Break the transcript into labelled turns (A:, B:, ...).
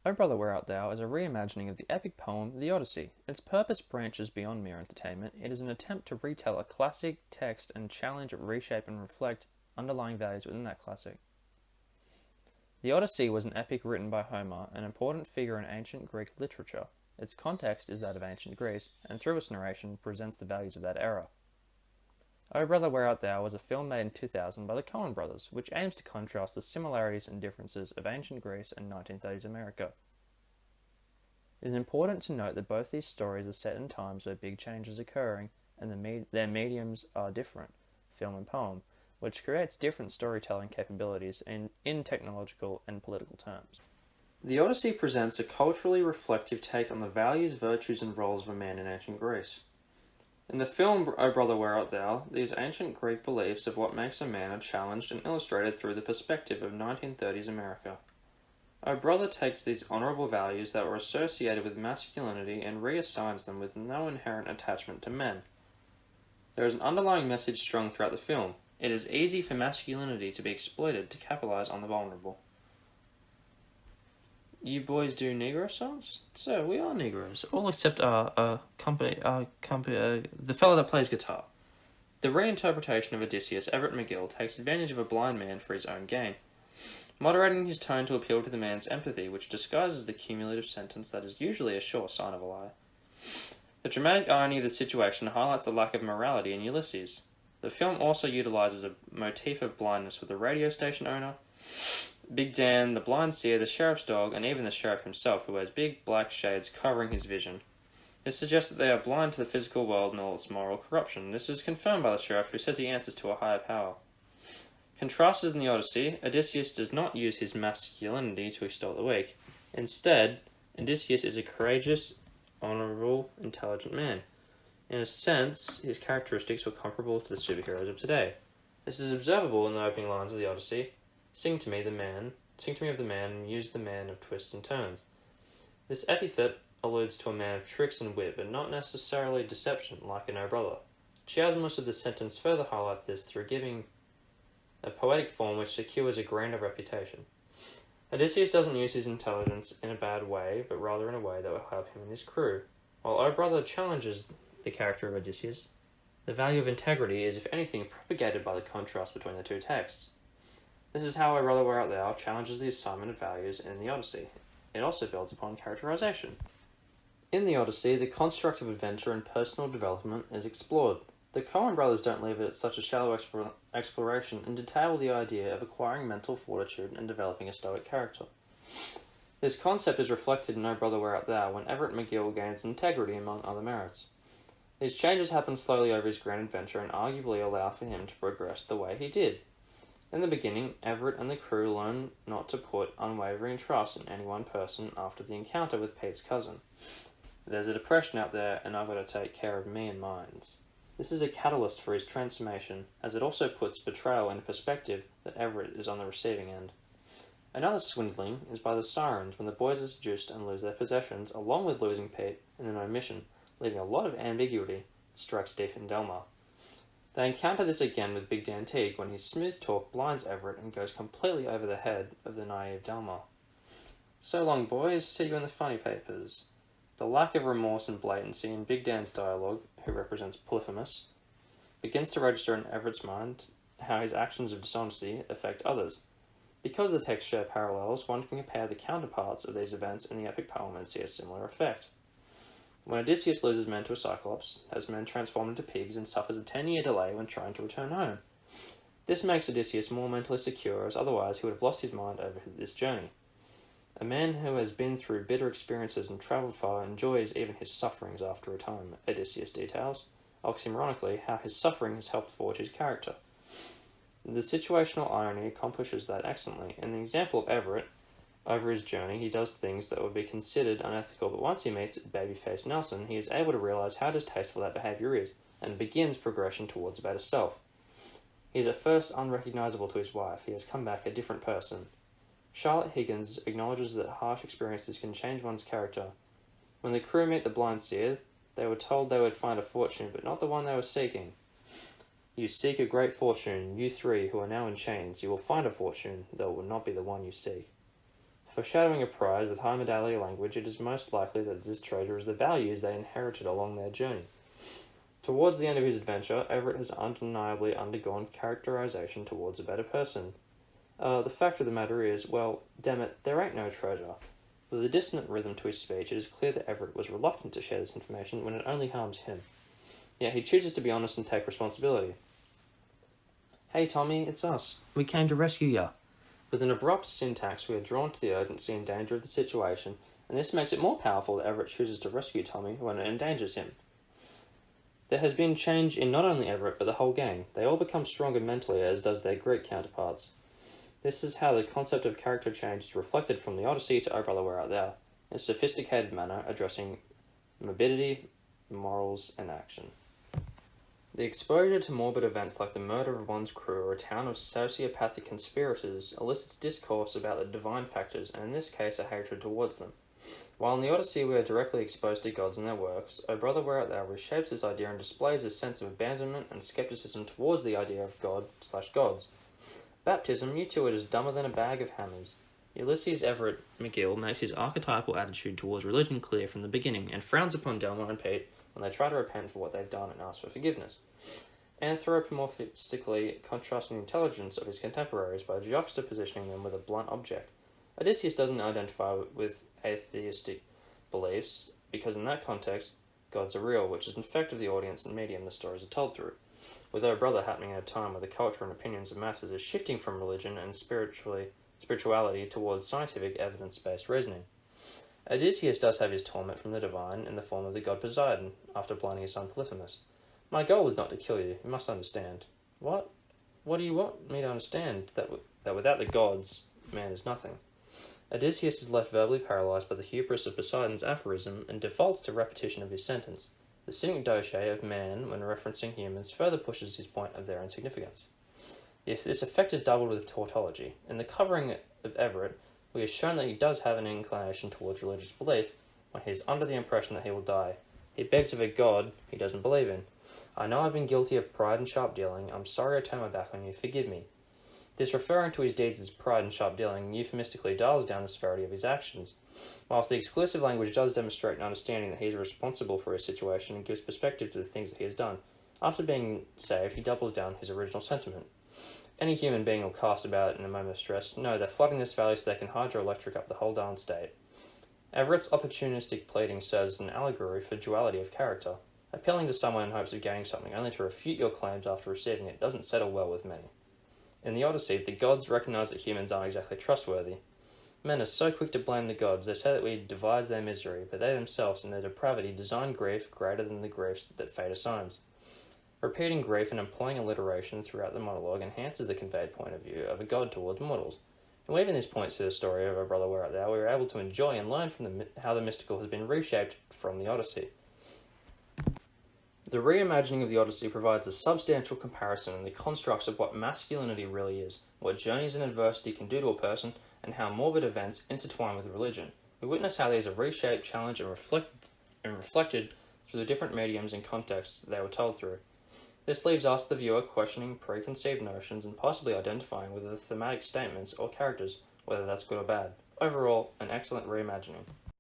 A: O Brother Where Art Thou is a reimagining of the epic poem The Odyssey. Its purpose branches beyond mere entertainment. It is an attempt to retell a classic text and challenge, reshape, and reflect underlying values within that classic. The Odyssey was an epic written by Homer, an important figure in ancient Greek literature. Its context is that of ancient Greece, and through its narration presents the values of that era. O Brother Where Art Thou was a film made in 2000 by the Coen brothers, which aims to contrast the similarities and differences of ancient Greece and 1930s America. It is important to note that both these stories are set in times where big change is occurring and their mediums are different, film and poem, which creates different storytelling capabilities in technological and political terms. The Odyssey presents a culturally reflective take on the values, virtues, and roles of a man in ancient Greece. In the film O Brother Where Art Thou, these ancient Greek beliefs of what makes a man are challenged and illustrated through the perspective of 1930s America. O Brother takes these honourable values that were associated with masculinity and reassigns them with no inherent attachment to men. There is an underlying message strung throughout the film. It is easy for masculinity to be exploited to capitalize on the vulnerable. You boys do Negro songs? So, we are Negroes. All except the fellow that plays guitar. The reinterpretation of Odysseus, Everett McGill, takes advantage of a blind man for his own gain, moderating his tone to appeal to the man's empathy, which disguises the cumulative sentence that is usually a sure sign of a lie. The dramatic irony of the situation highlights the lack of morality in Ulysses. The film also utilizes a motif of blindness with the radio station owner, Big Dan, the blind seer, the sheriff's dog, and even the sheriff himself, who wears big black shades covering his vision. This suggests that they are blind to the physical world and all its moral corruption. This is confirmed by the sheriff, who says he answers to a higher power. Contrasted in the Odyssey, Odysseus does not use his masculinity to extol the weak. Instead, Odysseus is a courageous, honourable, intelligent man. In a sense, his characteristics were comparable to the superheroes of today. This is observable in the opening lines of the Odyssey. Sing to me of the man, and use the man of twists and turns. This epithet alludes to a man of tricks and wit, but not necessarily deception, like in O Brother. Chiasmus of the sentence further highlights this through giving a poetic form which secures a grander reputation. Odysseus doesn't use his intelligence in a bad way, but rather in a way that will help him and his crew. While O Brother challenges the character of Odysseus, the value of integrity is, if anything, propagated by the contrast between the two texts. This is how O Brother Where Art Thou challenges the assignment of values in the Odyssey. It also builds upon characterization. In the Odyssey, the construct of adventure and personal development is explored. The Coen brothers don't leave it at such a shallow exploration and detail the idea of acquiring mental fortitude and developing a stoic character. This concept is reflected in O Brother Where Art Thou when Everett McGill gains integrity among other merits. These changes happen slowly over his grand adventure and arguably allow for him to progress the way he did. In the beginning, Everett and the crew learn not to put unwavering trust in any one person after the encounter with Pete's cousin. There's a depression out there, and I've got to take care of me and mine. This is a catalyst for his transformation, as it also puts betrayal into perspective that Everett is on the receiving end. Another swindling is by the Sirens when the boys are seduced and lose their possessions, along with losing Pete in an omission, leaving a lot of ambiguity that strikes deep in Delmar. They encounter this again with Big Dan Teague when his smooth talk blinds Everett and goes completely over the head of the naive Delmar. So long, boys. See you in the funny papers. The lack of remorse and blatancy in Big Dan's dialogue, who represents Polyphemus, begins to register in Everett's mind how his actions of dishonesty affect others. Because the texts share parallels, one can compare the counterparts of these events in the epic poem and see a similar effect. When Odysseus loses men to a Cyclops, has men transformed into pigs, and suffers a 10-year delay when trying to return home. This makes Odysseus more mentally secure, as otherwise he would have lost his mind over this journey. A man who has been through bitter experiences and travelled far enjoys even his sufferings after a time, Odysseus details, oxymoronically, how his suffering has helped forge his character. The situational irony accomplishes that excellently. In the example of Everett, over his journey, he does things that would be considered unethical, but once he meets babyface Nelson, he is able to realize how distasteful that behavior is, and begins progression towards a better self. He is at first unrecognizable to his wife. He has come back a different person. Charlotte Higgins acknowledges that harsh experiences can change one's character. When the crew meet the blind seer, they were told they would find a fortune, but not the one they were seeking. You seek a great fortune, you three who are now in chains. You will find a fortune, though it will not be the one you seek. Foreshadowing a pride with high modality language, it is most likely that this treasure is the values they inherited along their journey. Towards the end of his adventure, Everett has undeniably undergone characterization towards a better person. The fact of the matter is, well, damn it, there ain't no treasure. With a dissonant rhythm to his speech, it is clear that Everett was reluctant to share this information when it only harms him. Yet he chooses to be honest and take responsibility. Hey Tommy, it's us. We came to rescue ya. With an abrupt syntax, we are drawn to the urgency and danger of the situation, and this makes it more powerful that Everett chooses to rescue Tommy when it endangers him. There has been change in not only Everett, but the whole gang. They all become stronger mentally, as does their Greek counterparts. This is how the concept of character change is reflected from the Odyssey to Oh Brother, Where Art Thou, in a sophisticated manner addressing morbidity, morals, and action. The exposure to morbid events like the murder of one's crew or a town of sociopathic conspirators elicits discourse about the divine factors, and in this case a hatred towards them. While in the Odyssey we are directly exposed to gods and their works, O Brother, Where Art Thou reshapes this idea and displays a sense of abandonment and skepticism towards the idea of God/gods. Baptism, you two are just dumber than a bag of hammers. Ulysses Everett McGill makes his archetypal attitude towards religion clear from the beginning, and frowns upon Delmar and Pete when they try to repent for what they've done and ask for forgiveness. Anthropomorphistically contrasting the intelligence of his contemporaries by juxtapositioning them with a blunt object. Odysseus doesn't identify with atheistic beliefs, because in that context, gods are real, which is an effect of the audience and medium the stories are told through. With O Brother happening at a time where the culture and opinions of masses is shifting from religion and spirituality towards scientific, evidence-based reasoning. Odysseus does have his torment from the divine in the form of the god Poseidon, after blinding his son Polyphemus. My goal is not to kill you, you must understand. What? What do you want me to understand? That without the gods, man is nothing. Odysseus is left verbally paralysed by the hubris of Poseidon's aphorism and defaults to repetition of his sentence. The cynic doge of man, when referencing humans, further pushes his point of their insignificance. If this effect is doubled with tautology. In the covering of Everett, we are shown that he does have an inclination towards religious belief when he is under the impression that he will die. He begs of a god he doesn't believe in. I know I've been guilty of pride and sharp dealing. I'm sorry I turned my back on you. Forgive me. This referring to his deeds as pride and sharp dealing euphemistically dials down the severity of his actions. Whilst the exclusive language does demonstrate an understanding that he is responsible for his situation and gives perspective to the things that he has done, after being saved, he doubles down his original sentiment. Any human being will cast about in a moment of stress know they're flooding this valley so they can hydroelectric up the whole darn state. Everett's opportunistic pleading serves as an allegory for duality of character. Appealing to someone in hopes of gaining something only to refute your claims after receiving it doesn't settle well with many. In the Odyssey, the gods recognise that humans aren't exactly trustworthy. Men are so quick to blame the gods, they say that we devise their misery, but they themselves, in their depravity, design grief greater than the griefs that fate assigns. Repeating grief and employing alliteration throughout the monologue enhances the conveyed point of view of a god towards mortals. In weaving these points to the story of O Brother, Where Art Thou, we are able to enjoy and learn from how the mystical has been reshaped from the Odyssey. The reimagining of the Odyssey provides a substantial comparison in the constructs of what masculinity really is, what journeys and adversity can do to a person, and how morbid events intertwine with religion. We witness how these are reshaped, challenged, and reflected through the different mediums and contexts they were told through. This leaves us, the viewer, questioning preconceived notions and possibly identifying with the thematic statements or characters, whether that's good or bad. Overall, an excellent reimagining.